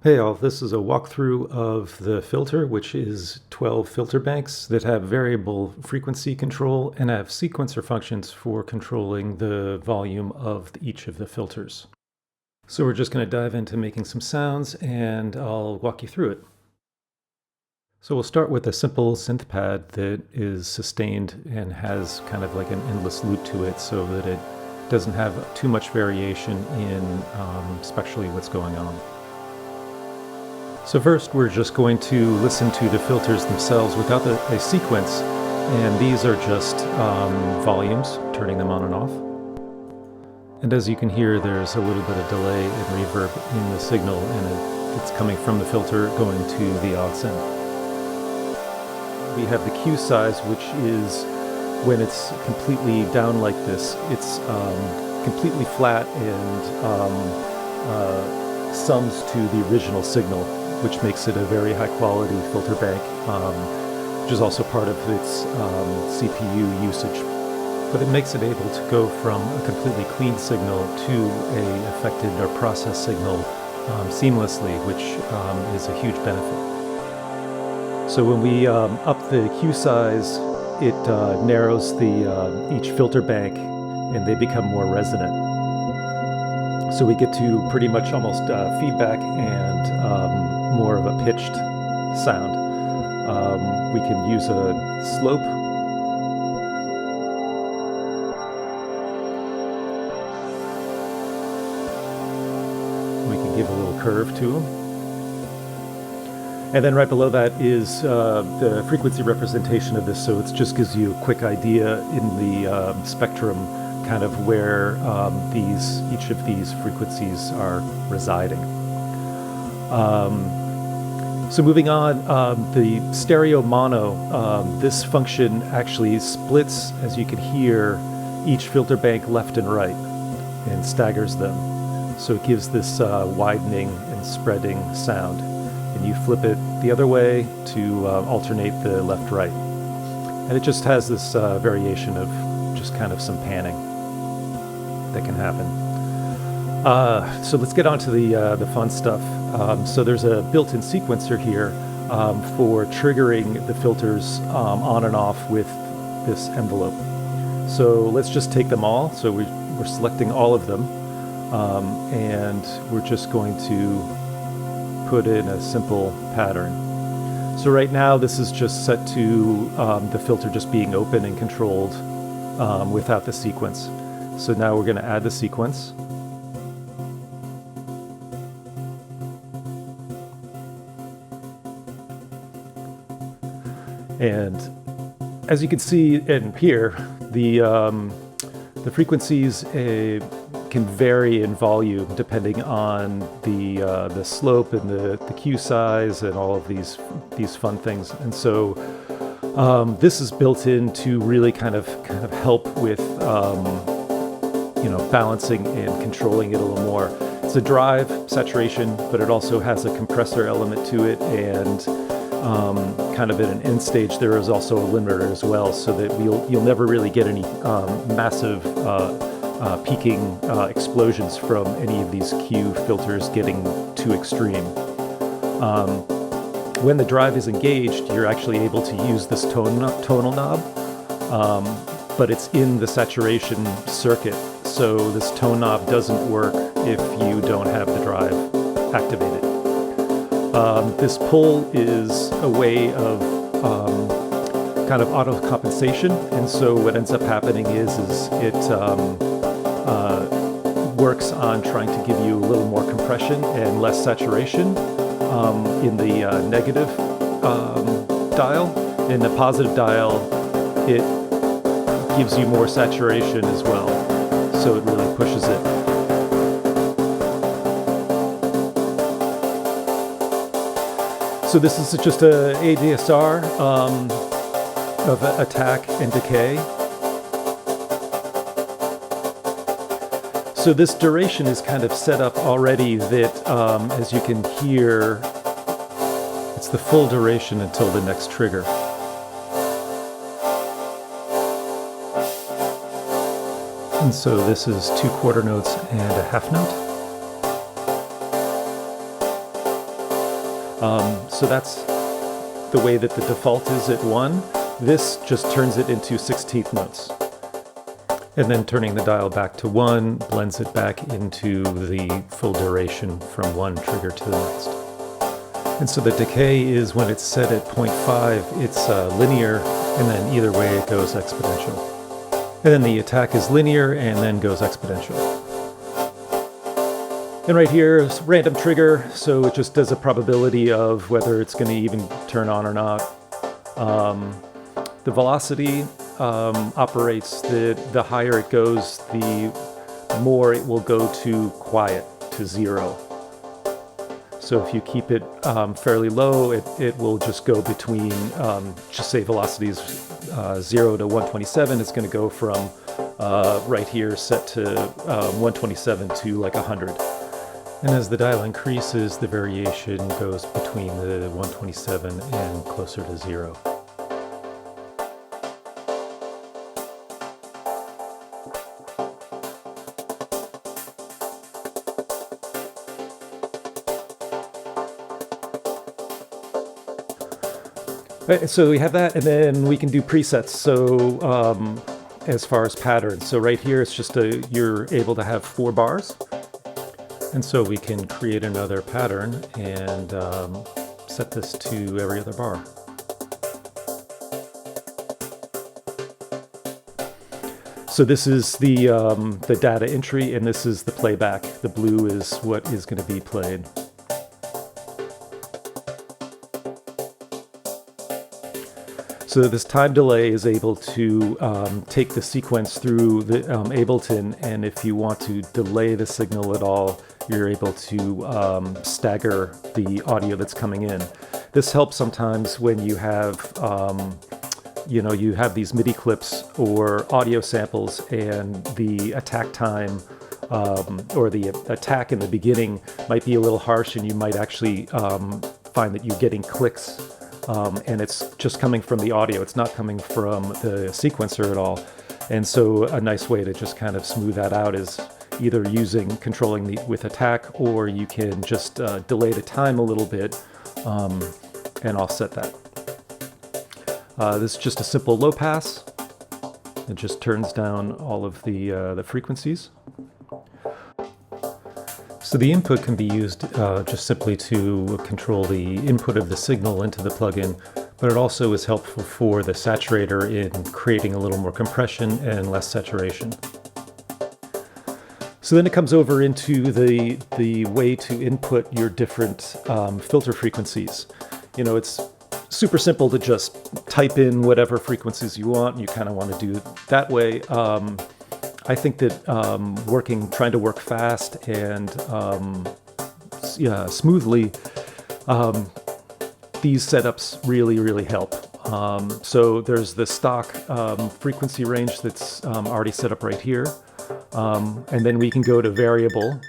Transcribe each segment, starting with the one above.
Hey all, this is a walkthrough of the Philtor, which is 12 filter banks that have variable frequency control and have sequencer functions for controlling the volume of each of the filters. So we're just going to dive into making some sounds and I'll walk you through it. So we'll start with a simple synth pad that is sustained and has kind of like an endless loop to it so that it doesn't have too much variation in spectrally what's going on. So first we're just going to listen to the filters themselves without a sequence, and these are just volumes, turning them on and off. And as you can hear, there's a little bit of delay and reverb in the signal, and it's coming from the filter going to the aux end. We have the cue size, which is when it's completely down like this. It's completely flat and sums to the original signal, which makes it a very high quality filter bank, which is also part of its CPU usage. But it makes it able to go from a completely clean signal to a affected or processed signal seamlessly, which is a huge benefit. So when we up the cue size, it narrows each filter bank and they become more resonant. So we get to pretty much almost feedback and more of a pitched sound. We can use a slope. We can give a little curve to them. And then right below that is the frequency representation of this, so it just gives you a quick idea in the spectrum kind of where each of these frequencies are residing. So moving on, the stereo mono, this function actually splits, as you can hear, each filter bank left and right and staggers them. So it gives this widening and spreading sound. And you flip it the other way to alternate the left-right. And it just has this variation of just kind of some panning that can happen. So let's get on to the fun stuff. So there's a built-in sequencer here for triggering the filters on and off with this envelope. So let's just take them all. So we're selecting all of them, and we're just going to put in a simple pattern. So right now this is just set to the filter just being open and controlled without the sequence. So now we're going to add the sequence. And as you can see and hear, the frequencies can vary in volume depending on the slope and the cue size and all of these fun things. And so this is built in to really kind of help with balancing and controlling it a little more. It's a drive saturation, but it also has a compressor element to it, and kind of at an end stage there is also a limiter as well, so that you'll never really get any massive peaking explosions from any of these cue filters getting too extreme. When the drive is engaged, you're actually able to use this tonal knob, but it's in the saturation circuit, so this tone knob doesn't work if you don't have the drive activated. This pull is a way of kind of auto compensation, and so what ends up happening is it works on trying to give you a little more compression and less saturation in the negative dial. In the positive dial, it gives you more saturation as well, so it really pushes it. So this is just a ADSR of attack and decay. So this duration is kind of set up already that, as you can hear, it's the full duration until the next trigger. And so this is 2 quarter notes and a half note. So that's the way that the default is at 1. This just turns it into 16th notes. And then turning the dial back to 1 blends it back into the full duration from one trigger to the next. And so the decay is when it's set at 0.5, it's linear, and then either way it goes exponential. And then the attack is linear and then goes exponential. And right here is random trigger, so it just does a probability of whether it's going to even turn on or not. The velocity operates that the higher it goes, the more it will go to quiet, to 0. So if you keep it fairly low, it will just go between, just say velocity is 0 to 127. It's going to go from right here set to 127 to like 100. And as the dial increases, the variation goes between the 127 and closer to 0. Right, so we have that, and then we can do presets. So as far as patterns, so right here it's just you're able to have 4 bars. And so we can create another pattern and set this to every other bar. So this is the data entry, and this is the playback. The blue is what is going to be played. So this time delay is able to take the sequence through the Ableton, and if you want to delay the signal at all, you're able to stagger the audio that's coming in. This helps sometimes when you have, you have these MIDI clips or audio samples, and the attack time or the attack in the beginning might be a little harsh, and you might actually find that you're getting clicks. And it's just coming from the audio. It's not coming from the sequencer at all. And so a nice way to just kind of smooth that out is either controlling with attack, or you can just delay the time a little bit and offset that. This is just a simple low pass. It just turns down all of the frequencies. So the input can be used just simply to control the input of the signal into the plugin, but it also is helpful for the saturator in creating a little more compression and less saturation. So then it comes over into the way to input your different filter frequencies. It's super simple to just type in whatever frequencies you want. You kind of want to do it that way. I think that trying to work fast and smoothly, these setups really help. So there's the stock frequency range that's already set up right here. And then we can go to variable,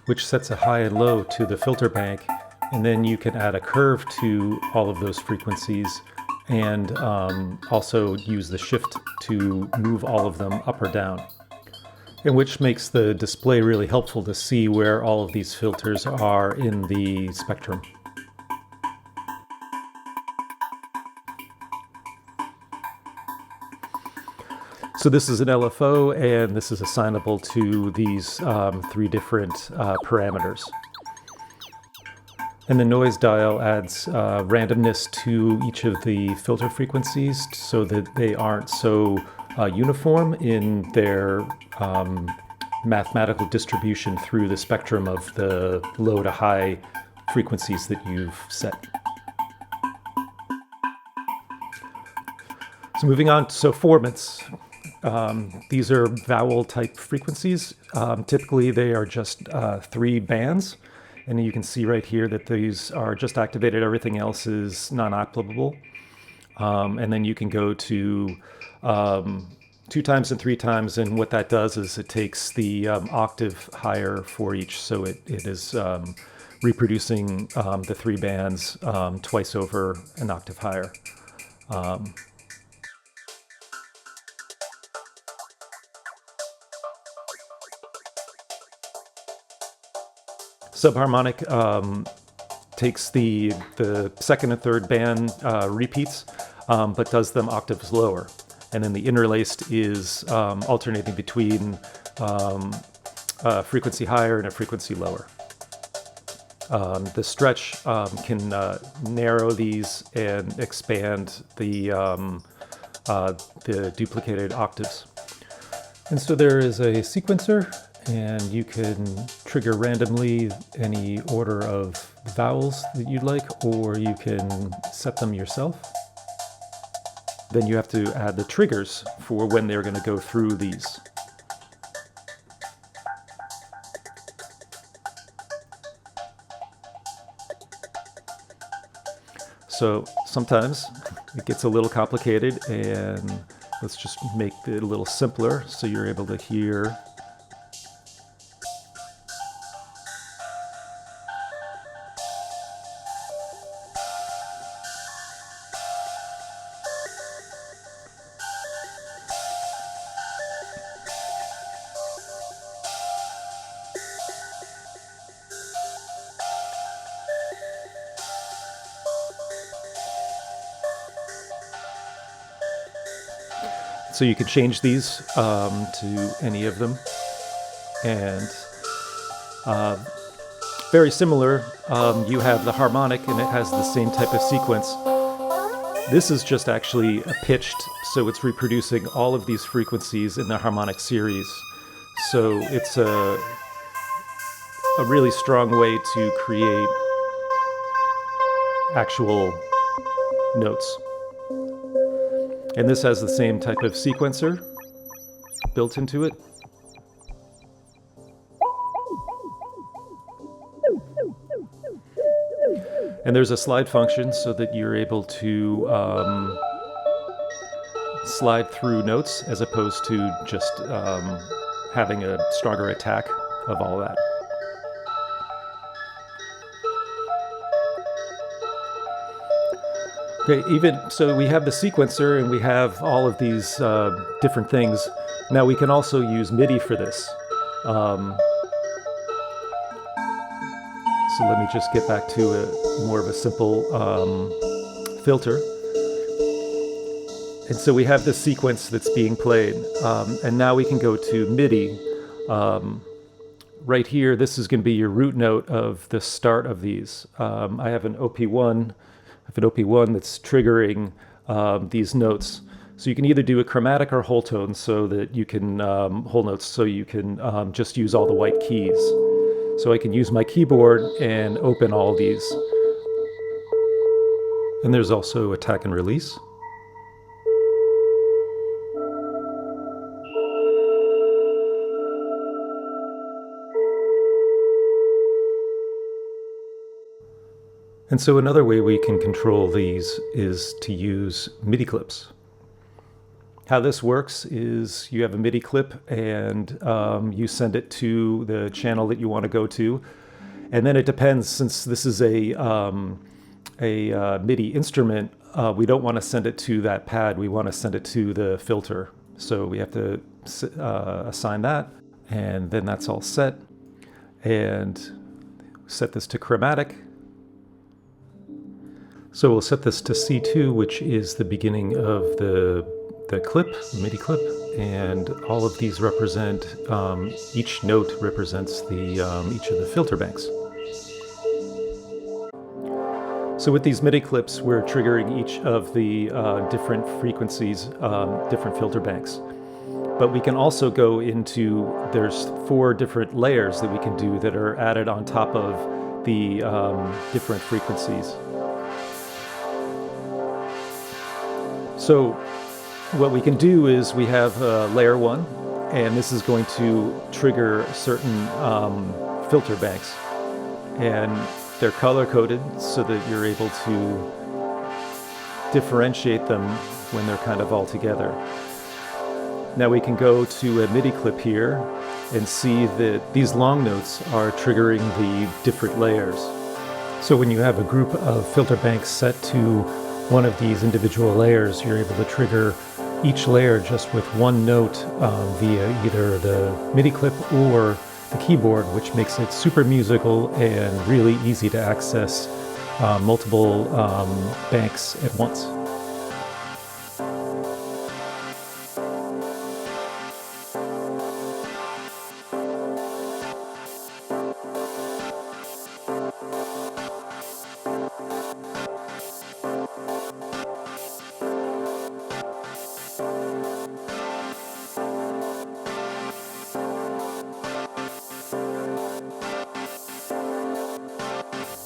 which sets a high and low to the filter bank. And then you can add a curve to all of those frequencies, and also use the shift to move all of them up or down. And which makes the display really helpful to see where all of these filters are in the spectrum. So this is an LFO, and this is assignable to these 3 different parameters. And the noise dial adds randomness to each of the filter frequencies so that they aren't so uniform in their mathematical distribution through the spectrum of the low to high frequencies that you've set. So moving on, so formants. These are vowel type frequencies. Typically they are just 3 bands. And you can see right here that these are just activated. Everything else is non-applicable. And then you can go to 2 times and 3 times, and what that does is it takes the octave higher for each, so it is reproducing the 3 bands twice over an octave higher. Subharmonic takes the second and third band repeats, but does them octaves lower. And then the interlaced is alternating between a frequency higher and a frequency lower. The stretch can narrow these and expand the duplicated octaves. And so there is a sequencer, and you can trigger randomly any order of vowels that you'd like, or you can set them yourself. Then you have to add the triggers for when they're going to go through these. So sometimes it gets a little complicated, and let's just make it a little simpler so you're able to hear. So you can change these to any of them. And very similar, you have the harmonic, and it has the same type of sequence. This is just actually pitched, so it's reproducing all of these frequencies in the harmonic series. So it's a really strong way to create actual notes. And this has the same type of sequencer built into it. And there's a slide function so that you're able to slide through notes as opposed to just having a stronger attack of all that. Okay, so we have the sequencer and we have all of these different things. Now we can also use MIDI for this. So let me just get back to more of a simple filter. And so we have this sequence that's being played. And now we can go to MIDI. Right here, this is going to be your root note of the start of these. I have an OP1. That's triggering these notes. So you can either do a chromatic or whole tone, so that you can whole notes, so you can just use all the white keys. So I can use my keyboard and open all these. And there's also attack and release. And so another way we can control these is to use MIDI clips. How this works is you have a MIDI clip and you send it to the channel that you want to go to. And then it depends, since this is a MIDI instrument, we don't want to send it to that pad, we want to send it to the filter. So we have to assign that, and then that's all set. And set this to chromatic. So we'll set this to C2, which is the beginning of the clip, MIDI clip, and all of these represent, each note represents each of the filter banks. So with these MIDI clips, we're triggering each of the different frequencies, different filter banks. But we can also go into, there's 4 different layers that we can do that are added on top of the different frequencies. So what we can do is we have layer 1, and this is going to trigger certain filter banks. And they're color-coded so that you're able to differentiate them when they're kind of all together. Now we can go to a MIDI clip here and see that these long notes are triggering the different layers. So when you have a group of filter banks set to one of these individual layers, you're able to trigger each layer just with one note via either the MIDI clip or the keyboard, which makes it super musical and really easy to access multiple banks at once.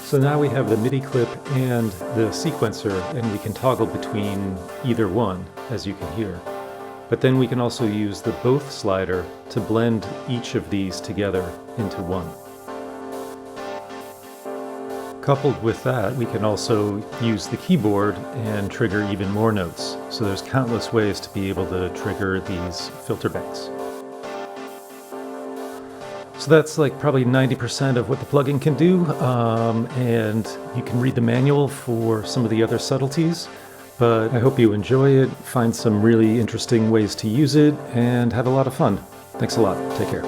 So now we have the MIDI clip and the sequencer, and we can toggle between either one, as you can hear. But then we can also use the both slider to blend each of these together into one. Coupled with that, we can also use the keyboard and trigger even more notes. So there's countless ways to be able to trigger these filter banks. So that's like probably 90% of what the plugin can do, and you can read the manual for some of the other subtleties, but I hope you enjoy it, find some really interesting ways to use it, and have a lot of fun. Thanks a lot. Take care.